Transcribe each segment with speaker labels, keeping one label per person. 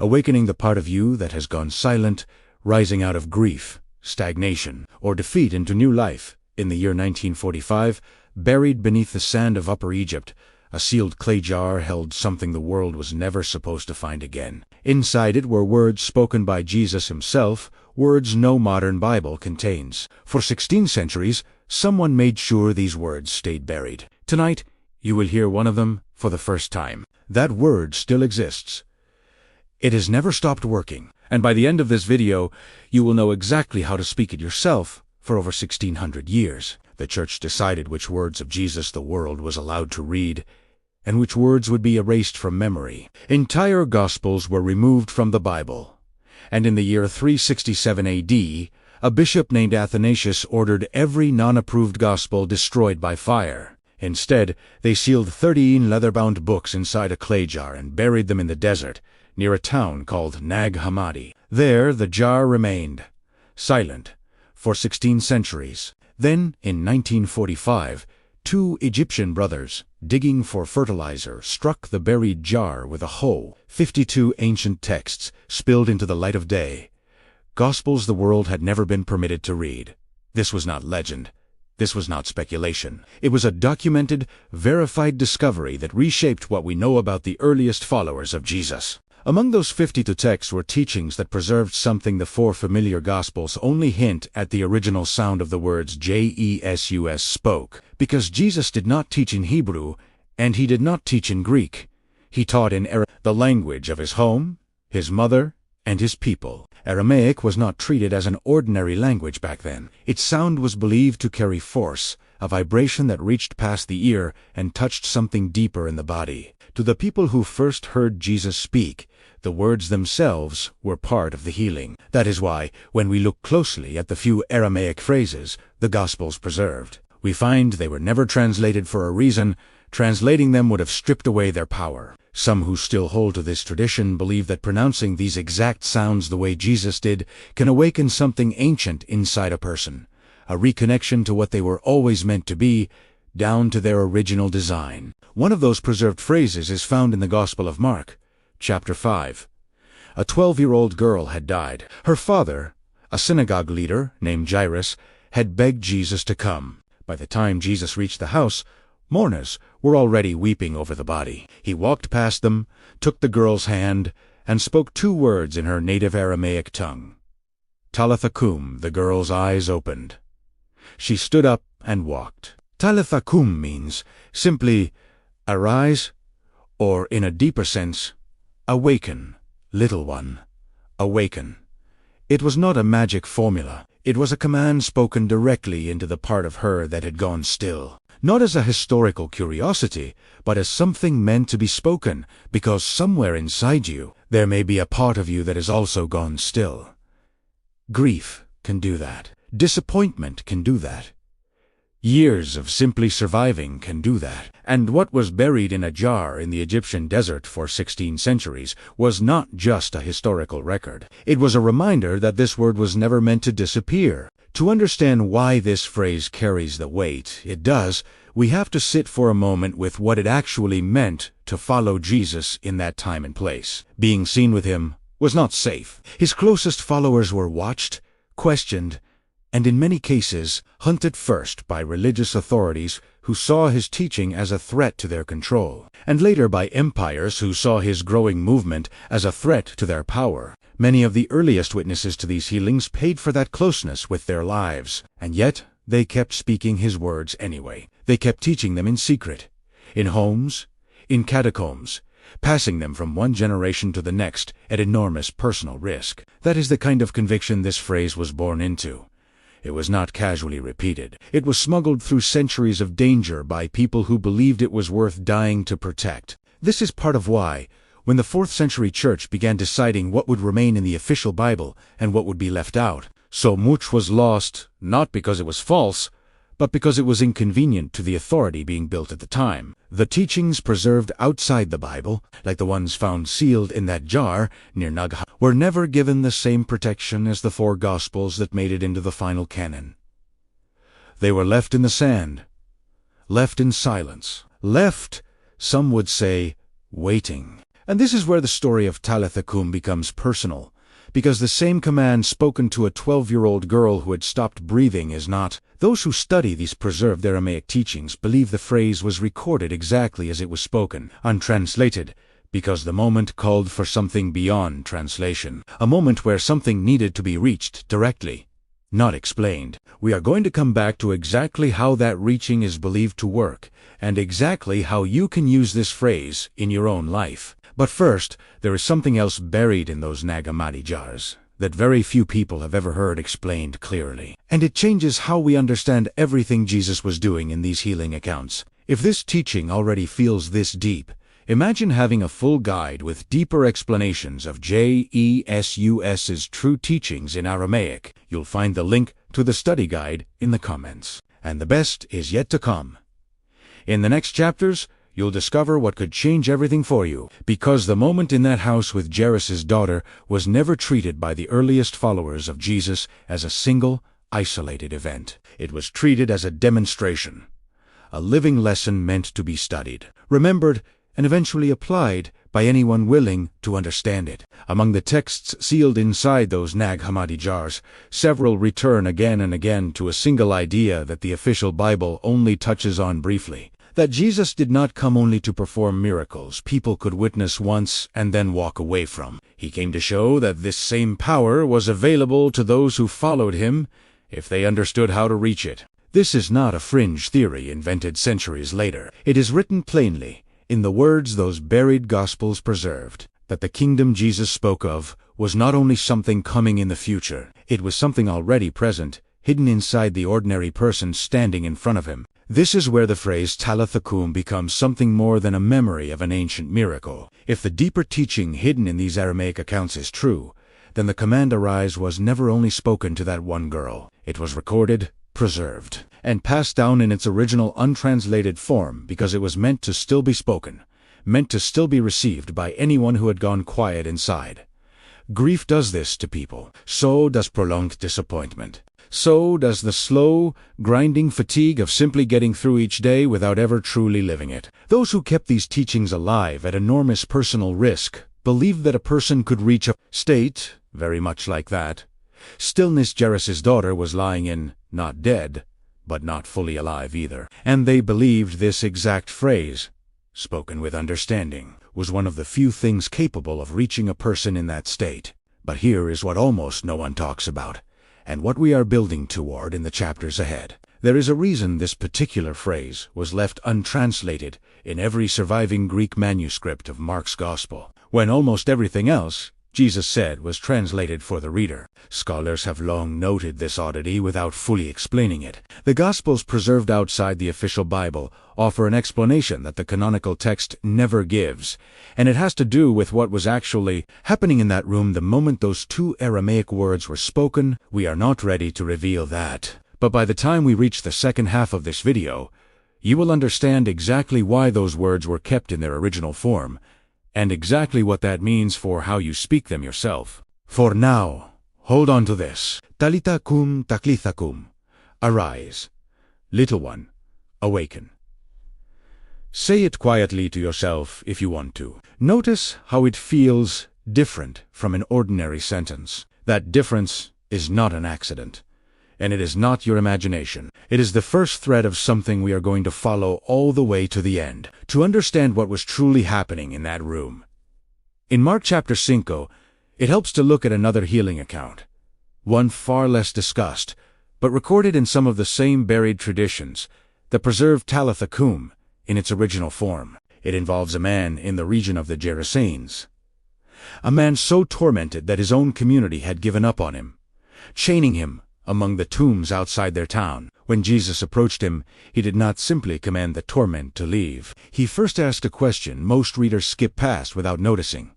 Speaker 1: awakening the part of you that has gone silent, rising out of grief, stagnation, or defeat into new life. In the year 1945, buried beneath the sand of Upper Egypt, a sealed clay jar held something the world was never supposed to find again. Inside it were words spoken by Jesus himself, words no modern Bible contains. For 16 centuries, someone made sure these words stayed buried. Tonight, you will hear one of them for the first time. That word still exists. It has never stopped working, and by the end of this video, you will know exactly how to speak it yourself for over 1600 years. The church decided which words of Jesus the world was allowed to read, and which words would be erased from memory. Entire Gospels were removed from the Bible, and in the year 367 AD, a bishop named Athanasius ordered every non-approved Gospel destroyed by fire. Instead, they sealed 13 leather-bound books inside a clay jar and buried them in the desert, near a town called Nag Hammadi. There the jar remained, silent, for 16 centuries. Then, in 1945, 2 Egyptian brothers, digging for fertilizer, struck the buried jar with a hoe. 52 ancient texts spilled into the light of day. Gospels the world had never been permitted to read. This was not legend. This was not speculation. It was a documented, verified discovery that reshaped what we know about the earliest followers of Jesus. Among those 52 texts were teachings that preserved something the 4 familiar Gospels only hint at the original sound of the words Jesus spoke. Because Jesus did not teach in Hebrew, and he did not teach in Greek. He taught in Aramaic, the language of his home, his mother, and his people. Aramaic was not treated as an ordinary language back then. Its sound was believed to carry force, a vibration that reached past the ear and touched something deeper in the body. To the people who first heard Jesus speak, the words themselves were part of the healing. That is why, when we look closely at the few Aramaic phrases the Gospels preserved, we find they were never translated for a reason. Translating them would have stripped away their power. Some who still hold to this tradition believe that pronouncing these exact sounds the way Jesus did can awaken something ancient inside a person, a reconnection to what they were always meant to be, down to their original design. One of those preserved phrases is found in the Gospel of Mark, chapter 5. A 12-year-old girl had died. Her father, a synagogue leader named Jairus, had begged Jesus to come. By the time Jesus reached the house, mourners were already weeping over the body. He walked past them, took the girl's hand, and spoke 2 words in her native Aramaic tongue. Talitha kum, the girl's eyes opened. She stood up and walked. Talitha kum means simply, arise, or in a deeper sense, awaken, little one, awaken. It was not a magic formula. It was a command spoken directly into the part of her that had gone still. Not as a historical curiosity, but as something meant to be spoken, because somewhere inside you, there may be a part of you that has also gone still. Grief can do that. Disappointment can do that. Years of simply surviving can do that. And what was buried in a jar in the Egyptian desert for 16 centuries was not just a historical record. It was a reminder that this word was never meant to disappear. To understand why this phrase carries the weight it does, we have to sit for a moment with what it actually meant to follow Jesus in that time and place. Being seen with him was not safe. His closest followers were watched, questioned, and in many cases hunted first by religious authorities who saw his teaching as a threat to their control, and later by empires who saw his growing movement as a threat to their power. Many of the earliest witnesses to these healings paid for that closeness with their lives, and yet they kept speaking his words anyway. They kept teaching them in secret, in homes, in catacombs, passing them from one generation to the next at enormous personal risk. That is the kind of conviction this phrase was born into. It was not casually repeated. It was smuggled through centuries of danger by people who believed it was worth dying to protect. This is part of why, when the 4th century church began deciding what would remain in the official Bible and what would be left out, so much was lost, not because it was false, but because it was inconvenient to the authority being built at the time. The teachings preserved outside the Bible, like the ones found sealed in that jar near Nag Hammadi, were never given the same protection as the 4 Gospels that made it into the final canon. They were left in the sand, left in silence, left, some would say, waiting. And this is where the story of Talitha Kum becomes personal, because the same command spoken to a 12-year-old girl who had stopped breathing is not. Those who study these preserved Aramaic teachings believe the phrase was recorded exactly as it was spoken, untranslated, because the moment called for something beyond translation, a moment where something needed to be reached directly, not explained. We are going to come back to exactly how that reaching is believed to work, and exactly how you can use this phrase in your own life. But first, there is something else buried in those Hammadi jars that very few people have ever heard explained clearly. And it changes how we understand everything Jesus was doing in these healing accounts. If this teaching already feels this deep, imagine having a full guide with deeper explanations of JESUS's true teachings in Aramaic. You'll find the link to the study guide in the comments. And the best is yet to come. In the next chapters, you'll discover what could change everything for you, because the moment in that house with Jairus' daughter was never treated by the earliest followers of Jesus as a single, isolated event. It was treated as a demonstration, a living lesson meant to be studied, remembered, and eventually applied by anyone willing to understand it. Among the texts sealed inside those Nag Hammadi jars, several return again and again to a single idea that the official Bible only touches on briefly: that Jesus did not come only to perform miracles people could witness once and then walk away from. He came to show that this same power was available to those who followed him if they understood how to reach it. This is not a fringe theory invented centuries later. It is written plainly, in the words those buried Gospels preserved, that the kingdom Jesus spoke of was not only something coming in the future, it was something already present, hidden inside the ordinary person standing in front of him. This is where the phrase Talitha Kum becomes something more than a memory of an ancient miracle. If the deeper teaching hidden in these Aramaic accounts is true, then the command arise was never only spoken to that one girl. It was recorded, preserved, and passed down in its original untranslated form because it was meant to still be spoken, meant to still be received by anyone who had gone quiet inside. Grief does this to people. So does prolonged disappointment. So does the slow, grinding fatigue of simply getting through each day without ever truly living it. Those who kept these teachings alive at enormous personal risk believed that a person could reach a state, very much like that. Stillness Jairus' daughter was lying in, not dead, but not fully alive either. And they believed this exact phrase, spoken with understanding, was one of the few things capable of reaching a person in that state. But here is what almost no one talks about, and what we are building toward in the chapters ahead. There is a reason this particular phrase was left untranslated in every surviving Greek manuscript of Mark's Gospel, when almost everything else Jesus said was translated for the reader. Scholars have long noted this oddity without fully explaining it. The Gospels preserved outside the official Bible offer an explanation that the canonical text never gives, and it has to do with what was actually happening in that room the moment those two Aramaic words were spoken. We are not ready to reveal that, but by the time we reach the second half of this video, you will understand exactly why those words were kept in their original form, and exactly what that means for how you speak them yourself. For now, hold on to this. Talitha kum taklitha kum. Arise. Little one, awaken. Say it quietly to yourself if you want to. Notice how it feels different from an ordinary sentence. That difference is not an accident, and it is not your imagination. It is the first thread of something we are going to follow all the way to the end, to understand what was truly happening in that room. In Mark chapter 5, it helps to look at another healing account, one far less discussed, but recorded in some of the same buried traditions that preserved Talitha Kum in its original form. It involves a man in the region of the Gerasenes, a man so tormented that his own community had given up on him, chaining him among the tombs outside their town. When Jesus approached him, he did not simply command the torment to leave. He first asked a question most readers skip past without noticing.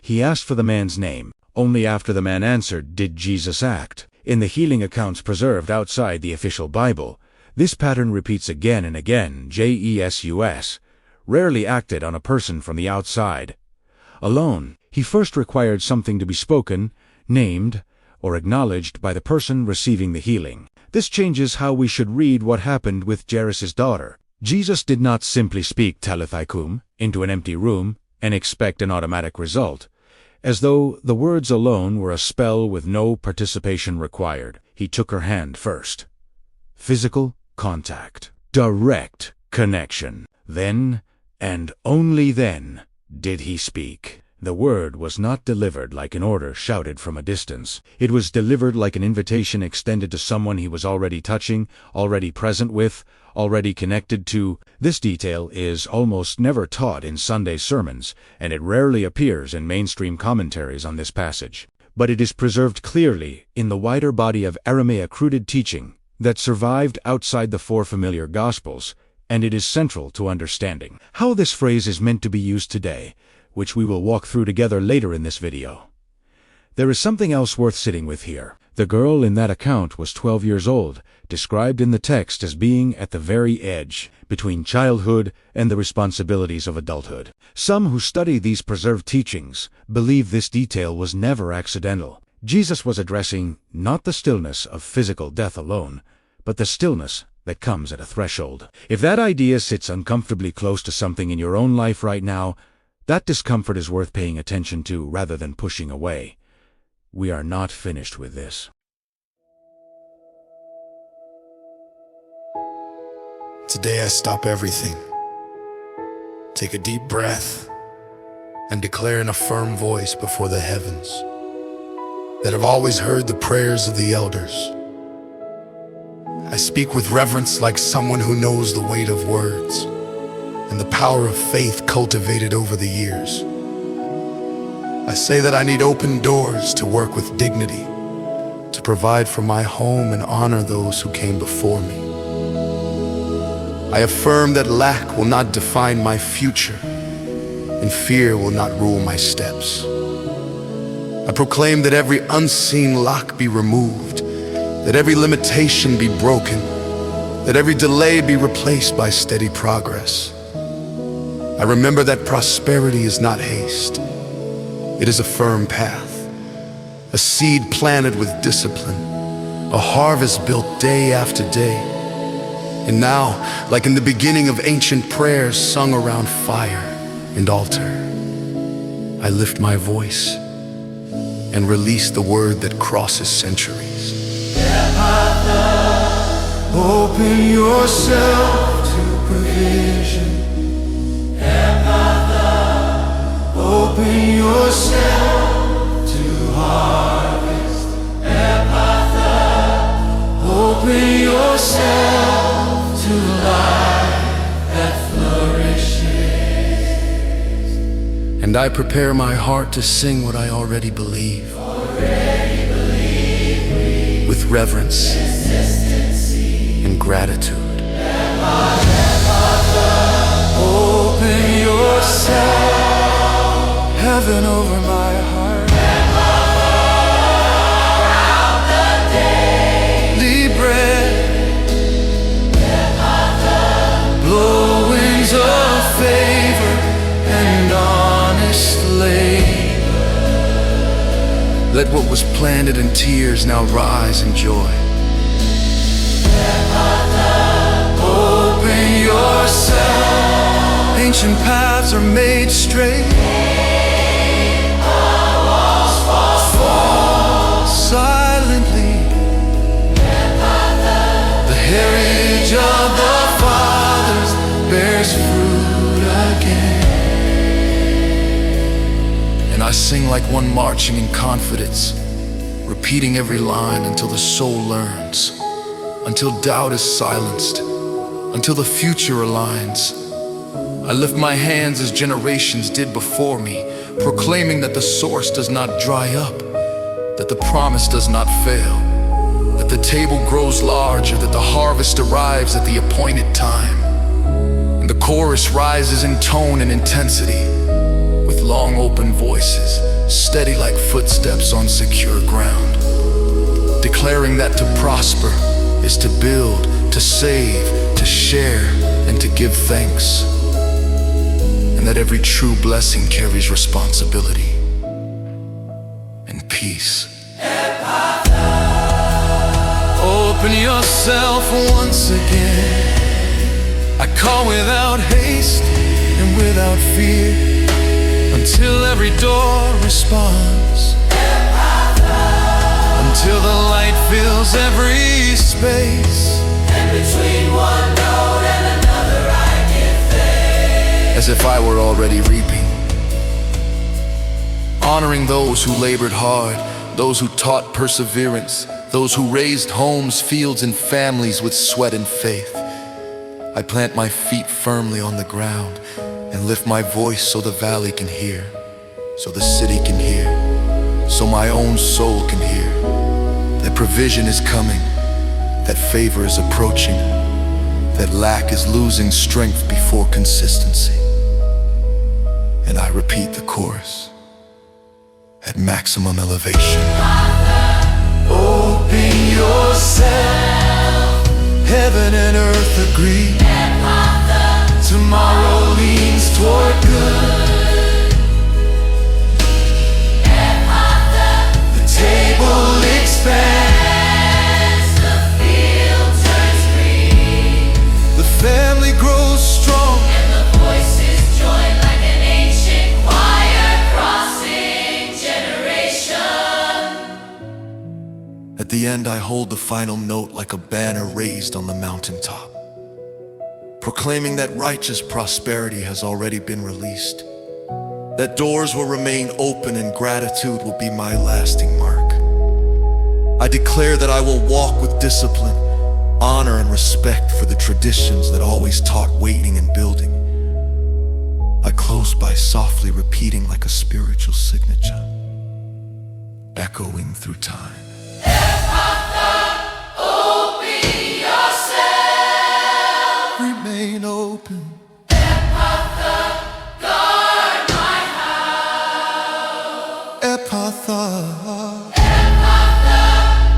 Speaker 1: He asked for the man's name. Only after the man answered did Jesus act. In the healing accounts preserved outside the official Bible, this pattern repeats again and again. Jesus rarely acted on a person from the outside alone. He first required something to be spoken, named, or acknowledged by the person receiving the healing. This changes how we should read what happened with Jairus' daughter. Jesus did not simply speak Talitha kum into an empty room and expect an automatic result, as though the words alone were a spell with no participation required. He took her hand first. Physical contact. Direct connection. Then, and only then, did he speak. The word was not delivered like an order shouted from a distance. It was delivered like an invitation extended to someone he was already touching, already present with, already connected to. This detail is almost never taught in Sunday sermons, and it rarely appears in mainstream commentaries on this passage. But it is preserved clearly in the wider body of Aramaic rooted teaching that survived outside the four familiar Gospels, and it is central to understanding how this phrase is meant to be used today, which we will walk through together later in this video. There is something else worth sitting with here. The girl in that account was 12 years old, described in the text as being at the very edge, between childhood and the responsibilities of adulthood. Some who study these preserved teachings believe this detail was never accidental. Jesus was addressing not the stillness of physical death alone, but the stillness that comes at a threshold. If that idea sits uncomfortably close to something in your own life right now, that discomfort is worth paying attention to rather than pushing away. We are not finished with this.
Speaker 2: Today I stop everything, take a deep breath, and declare in a firm voice before the heavens that have always heard the prayers of the elders. I speak with reverence like someone who knows the weight of words and the power of faith cultivated over the years. I say that I need open doors to work with dignity, to provide for my home and honor those who came before me. I affirm that lack will not define my future, and fear will not rule my steps. I proclaim that every unseen lock be removed, that every limitation be broken, that every delay be replaced by steady progress. I remember that prosperity is not haste. It is a firm path, a seed planted with discipline, a harvest built day after day. And now, like in the beginning of ancient prayers sung around fire and altar, I lift my voice and release the word that crosses centuries. Open yourself to provision. Open yourself to harvest. Open yourself to life that flourishes. And I prepare my heart to sing what I already believe. With reverence and gratitude. Open yourself. Heaven over my heart. Lead bread. Blow winds of favor and honest labor. Let what was planted in tears now rise in joy. Open yourself. Ancient paths are made straight. Fall silently. The heritage of the fathers bears fruit again. And I sing like one marching in confidence, repeating every line until the soul learns, until doubt is silenced, until the future aligns. I lift my hands as generations did before me, proclaiming that the source does not dry up, that the promise does not fail, that the table grows larger, that the harvest arrives at the appointed time. And the chorus rises in tone and intensity, with long open voices, steady like footsteps on secure ground, declaring that to prosper is to build, to save, to share, and to give thanks. And that every true blessing carries responsibility and peace. Open yourself once again. I call without haste and without fear. until every door responds, until the light fills every space,
Speaker 3: and between one note and another I give thanks,
Speaker 2: as if I were already reaping, honoring those who labored hard, those who taught perseverance, those who raised homes, fields, and families with sweat and faith. I plant my feet firmly on the ground and lift my voice so the valley can hear, so the city can hear, so my own soul can hear that provision is coming, that favor is approaching, that lack is losing strength before consistency. And I repeat the chorus at maximum elevation. Open yourself, heaven and earth agree. Tomorrow leans toward good. The table expands,
Speaker 3: the field turns green,
Speaker 2: the family grows strong,
Speaker 3: and the voices join like an ancient choir crossing generation.
Speaker 2: At the end I hold the final note like a banner raised on the mountaintop, proclaiming that righteous prosperity has already been released, that doors will remain open and gratitude will be my lasting mark. I declare that I will walk with discipline, honor and respect for the traditions that always taught waiting and building. I close by softly repeating like a spiritual signature, echoing through time. Remain open.
Speaker 3: Guard my house.
Speaker 2: Ephatha.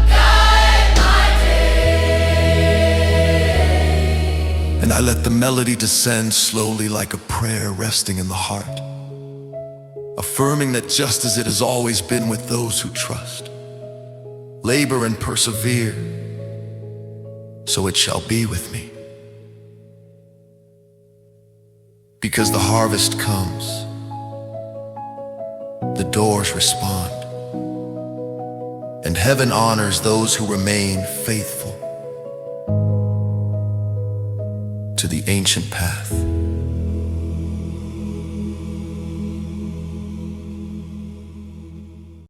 Speaker 3: Guide my day.
Speaker 2: And I let the melody descend slowly like a prayer resting in the heart, affirming that just as it has always been with those who trust, labor and persevere, so it shall be with me. Because the harvest comes, the doors respond, and heaven honors those who remain faithful to the ancient path.